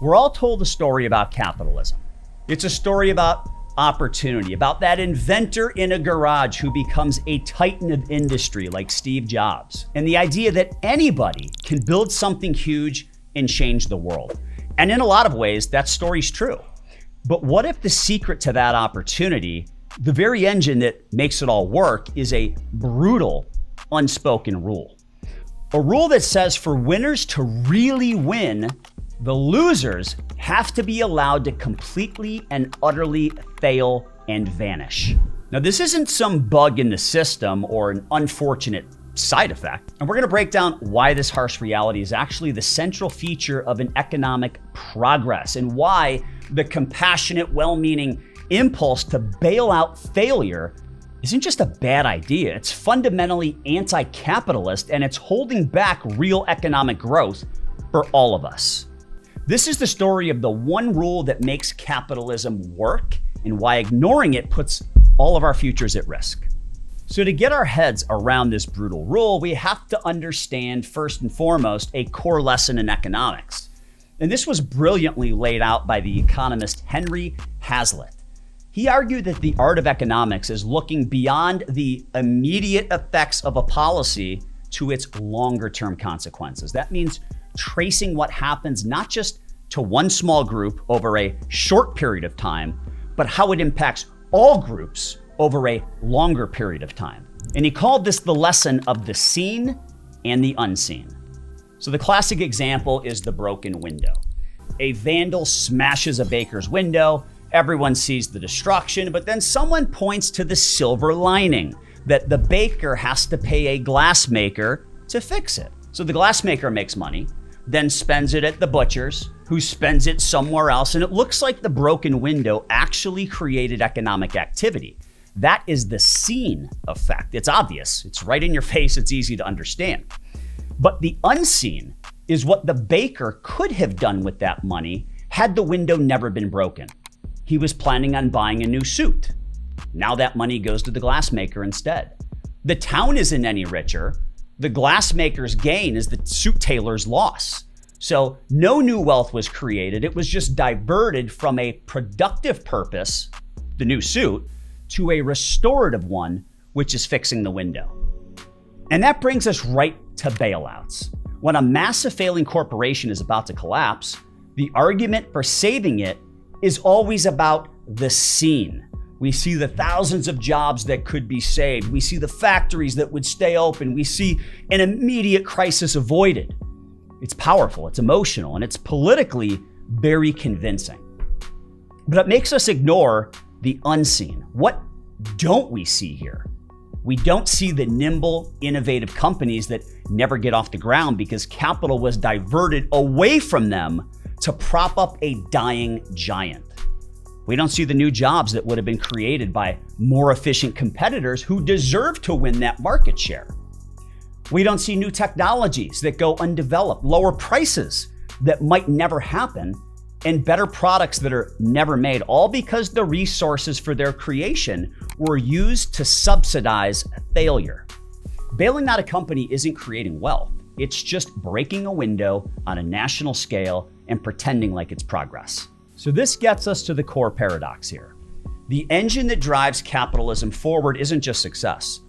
We're all told a story about capitalism. It's a story about opportunity, about that inventor in a garage who becomes a titan of industry like Steve Jobs, and the idea that anybody can build something huge and change the world. And in a lot of ways, that story's true. But what if the secret to that opportunity, the very engine that makes it all work, is a brutal, unspoken rule? A rule that says for winners to really win, the losers have to be allowed to completely and utterly fail and vanish. Now, this isn't some bug in the system or an unfortunate side effect. And we're going to break down why this harsh reality is actually the central feature of an economic progress, and why the compassionate, well-meaning impulse to bail out failure isn't just a bad idea. It's fundamentally anti-capitalist, and it's holding back real economic growth for all of us. This is the story of the one rule that makes capitalism work, and why ignoring it puts all of our futures at risk. So to get our heads around this brutal rule, we have to understand, first and foremost, a core lesson in economics. And this was brilliantly laid out by the economist Henry Hazlitt. He argued that the art of economics is looking beyond the immediate effects of a policy to its longer-term consequences. That means tracing what happens not just to one small group over a short period of time, but how it impacts all groups over a longer period of time. And he called this the lesson of the seen and the unseen. So the classic example is the broken window. A vandal smashes a baker's window, everyone sees the destruction, but then someone points to the silver lining, that the baker has to pay a glassmaker to fix it. So the glassmaker makes money, then spends it at the butcher's, who spends it somewhere else, and it looks like the broken window actually created economic activity. That is the seen effect. It's obvious, it's right in your face, it's easy to understand. But the unseen is what the baker could have done with that money had the window never been broken. He was planning on buying a new suit. Now that money goes to the glassmaker instead. The town isn't any richer. The glassmaker's gain is the suit tailor's loss. So no new wealth was created. It was just diverted from a productive purpose, the new suit, to a restorative one, which is fixing the window. And that brings us right to bailouts. When a massive failing corporation is about to collapse, the argument for saving it is always about the seen. We see the thousands of jobs that could be saved. We see the factories that would stay open. We see an immediate crisis avoided. It's powerful, it's emotional, and it's politically very convincing. But it makes us ignore the unseen. What don't we see here? We don't see the nimble, innovative companies that never get off the ground because capital was diverted away from them to prop up a dying giant. We don't see the new jobs that would have been created by more efficient competitors who deserve to win that market share. We don't see new technologies that go undeveloped, lower prices that might never happen, and better products that are never made, all because the resources for their creation were used to subsidize failure. Bailing out a company isn't creating wealth. It's just breaking a window on a national scale and pretending like it's progress. So this gets us to the core paradox here. The engine that drives capitalism forward isn't just success.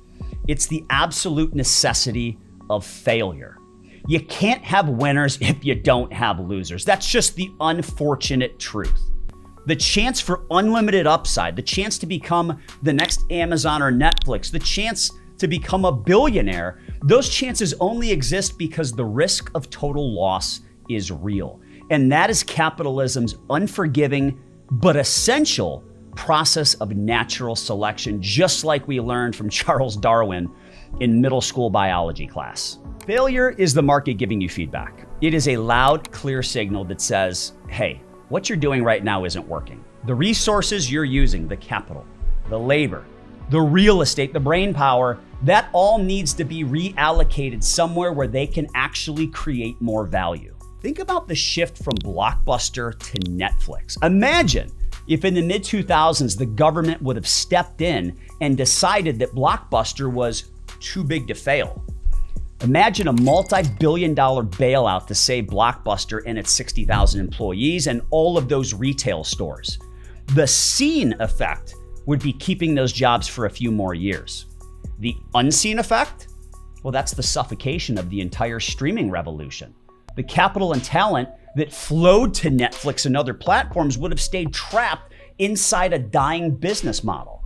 It's the absolute necessity of failure. You can't have winners if you don't have losers. That's just the unfortunate truth. The chance for unlimited upside, the chance to become the next Amazon or Netflix, the chance to become a billionaire, those chances only exist because the risk of total loss is real. And that is capitalism's unforgiving but essential process of natural selection, just like we learned from Charles Darwin in middle school biology class. Failure is the market giving you feedback. It is a loud, clear signal that says, hey, what you're doing right now isn't working. The resources you're using, the capital, the labor, the real estate, the brain power, that all needs to be reallocated somewhere where they can actually create more value. Think about the shift from Blockbuster to Netflix. Imagine if in the mid-2000s, the government would have stepped in and decided that Blockbuster was too big to fail. Imagine a multi-billion-dollar bailout to save Blockbuster and its 60,000 employees and all of those retail stores. The seen effect would be keeping those jobs for a few more years. The unseen effect? Well, that's the suffocation of the entire streaming revolution. The capital and talent that flowed to Netflix and other platforms would have stayed trapped inside a dying business model.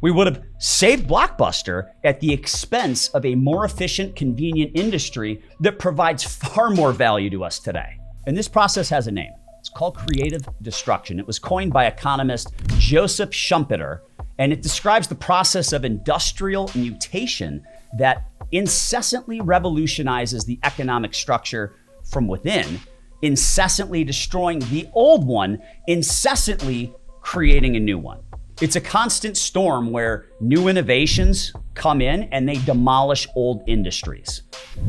We would have saved Blockbuster at the expense of a more efficient, convenient industry that provides far more value to us today. And this process has a name. It's called creative destruction. It was coined by economist Joseph Schumpeter, and it describes the process of industrial mutation that incessantly revolutionizes the economic structure from within, incessantly destroying the old one, incessantly creating a new one. It's a constant storm where new innovations come in and they demolish old industries.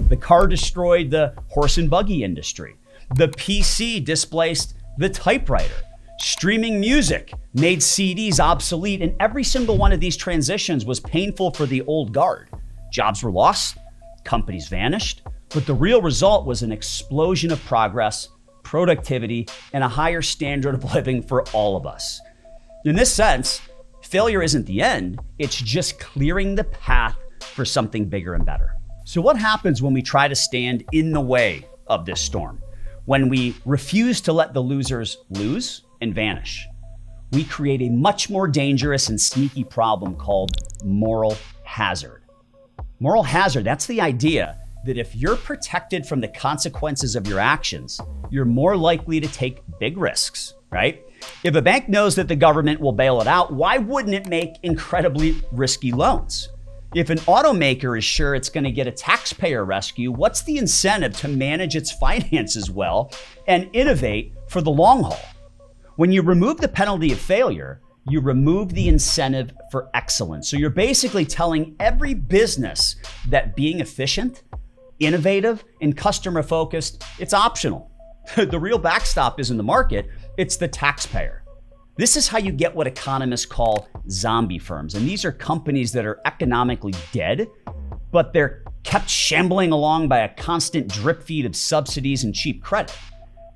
The car destroyed the horse and buggy industry. The PC displaced the typewriter. Streaming music made CDs obsolete, and every single one of these transitions was painful for the old guard. Jobs were lost, companies vanished, but the real result was an explosion of progress, productivity, and a higher standard of living for all of us. In this sense, failure isn't the end, it's just clearing the path for something bigger and better. So what happens when we try to stand in the way of this storm? When we refuse to let the losers lose and vanish? We create a much more dangerous and sneaky problem called moral hazard. Moral hazard, that's the idea that if you're protected from the consequences of your actions, you're more likely to take big risks, right? If a bank knows that the government will bail it out, why wouldn't it make incredibly risky loans? If an automaker is sure it's going to get a taxpayer rescue, what's the incentive to manage its finances well and innovate for the long haul? When you remove the penalty of failure, you remove the incentive for excellence. So you're basically telling every business that being efficient, innovative, and customer-focused, it's optional. The real backstop isn't the market, it's the taxpayer. This is how you get what economists call zombie firms. And these are companies that are economically dead, but they're kept shambling along by a constant drip feed of subsidies and cheap credit.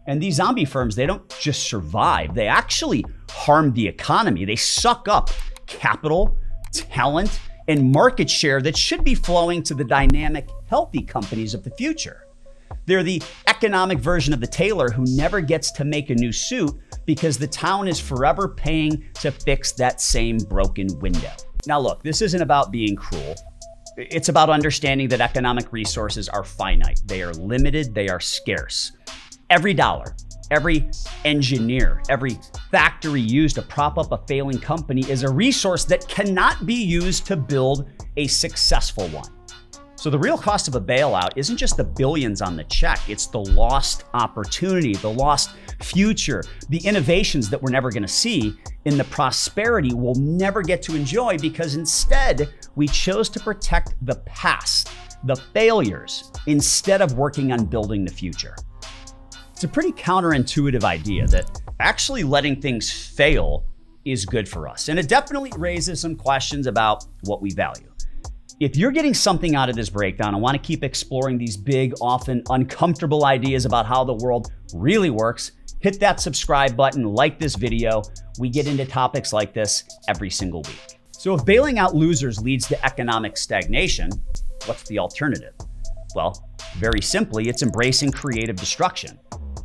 And these zombie firms, they don't just survive, they actually harm the economy. They suck up capital, talent, and market share that should be flowing to the dynamic, healthy companies of the future. They're the economic version of the tailor who never gets to make a new suit because the town is forever paying to fix that same broken window. Now look, this isn't about being cruel. It's about understanding that economic resources are finite. They are limited, they are scarce. Every dollar, every engineer, every factory used to prop up a failing company is a resource that cannot be used to build a successful one. So the real cost of a bailout isn't just the billions on the check, it's the lost opportunity, the lost future, the innovations that we're never gonna see, and the prosperity we'll never get to enjoy because instead we chose to protect the past, the failures, instead of working on building the future. It's a pretty counterintuitive idea that actually letting things fail is good for us. And it definitely raises some questions about what we value. If you're getting something out of this breakdown and want to keep exploring these big, often uncomfortable ideas about how the world really works, hit that subscribe button, like this video. We get into topics like this every single week. So if bailing out losers leads to economic stagnation, what's the alternative? Well, very simply, it's embracing creative destruction.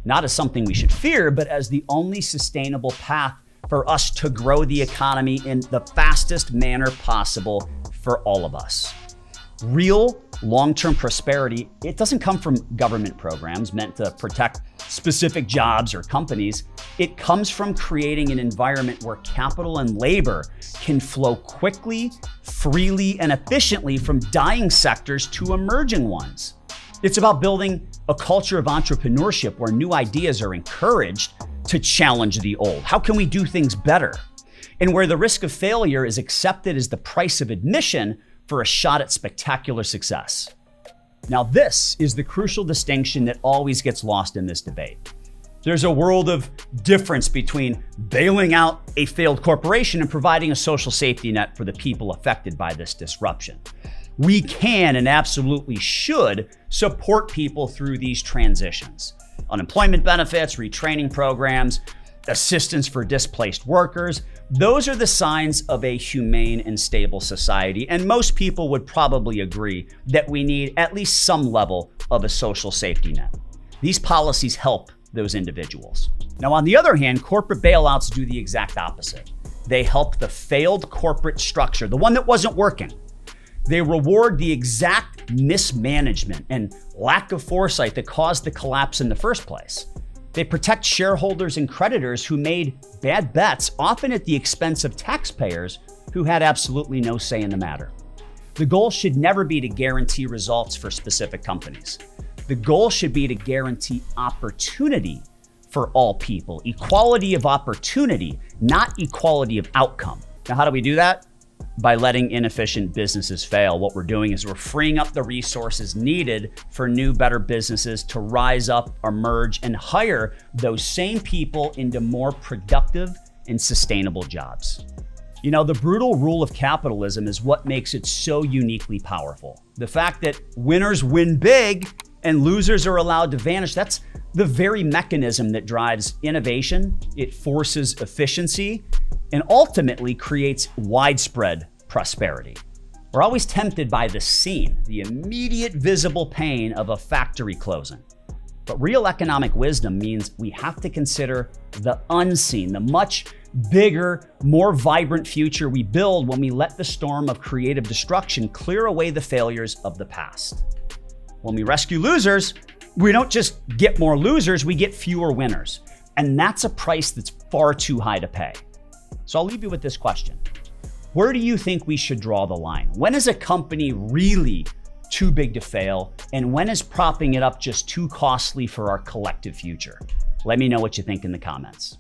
Not as something we should fear, but as the only sustainable path for us to grow the economy in the fastest manner possible for all of us. Real long-term prosperity, it doesn't come from government programs meant to protect specific jobs or companies. It comes from creating an environment where capital and labor can flow quickly, freely, and efficiently from dying sectors to emerging ones. It's about building a culture of entrepreneurship where new ideas are encouraged to challenge the old. How can we do things better? And where the risk of failure is accepted as the price of admission for a shot at spectacular success. Now, this is the crucial distinction that always gets lost in this debate. There's a world of difference between bailing out a failed corporation and providing a social safety net for the people affected by this disruption. We can and absolutely should support people through these transitions. Unemployment benefits, retraining programs, assistance for displaced workers. Those are the signs of a humane and stable society. And most people would probably agree that we need at least some level of a social safety net. These policies help those individuals. Now, on the other hand, corporate bailouts do the exact opposite. They help the failed corporate structure, the one that wasn't working. They reward the exact mismanagement and lack of foresight that caused the collapse in the first place. They protect shareholders and creditors who made bad bets, often at the expense of taxpayers who had absolutely no say in the matter. The goal should never be to guarantee results for specific companies. The goal should be to guarantee opportunity for all people, equality of opportunity, not equality of outcome. Now, how do we do that? By letting inefficient businesses fail. What we're doing is we're freeing up the resources needed for new, better businesses to rise up, emerge, and hire those same people into more productive and sustainable jobs. You know, the brutal rule of capitalism is what makes it so uniquely powerful. The fact that winners win big and losers are allowed to vanish, that's the very mechanism that drives innovation. It forces efficiency and ultimately creates widespread prosperity. We're always tempted by the scene, the immediate visible pain of a factory closing. But real economic wisdom means we have to consider the unseen, the much bigger, more vibrant future we build when we let the storm of creative destruction clear away the failures of the past. When we rescue losers, we don't just get more losers, we get fewer winners. And that's a price that's far too high to pay. So I'll leave you with this question. Where do you think we should draw the line? When is a company really too big to fail? And when is propping it up just too costly for our collective future? Let me know what you think in the comments.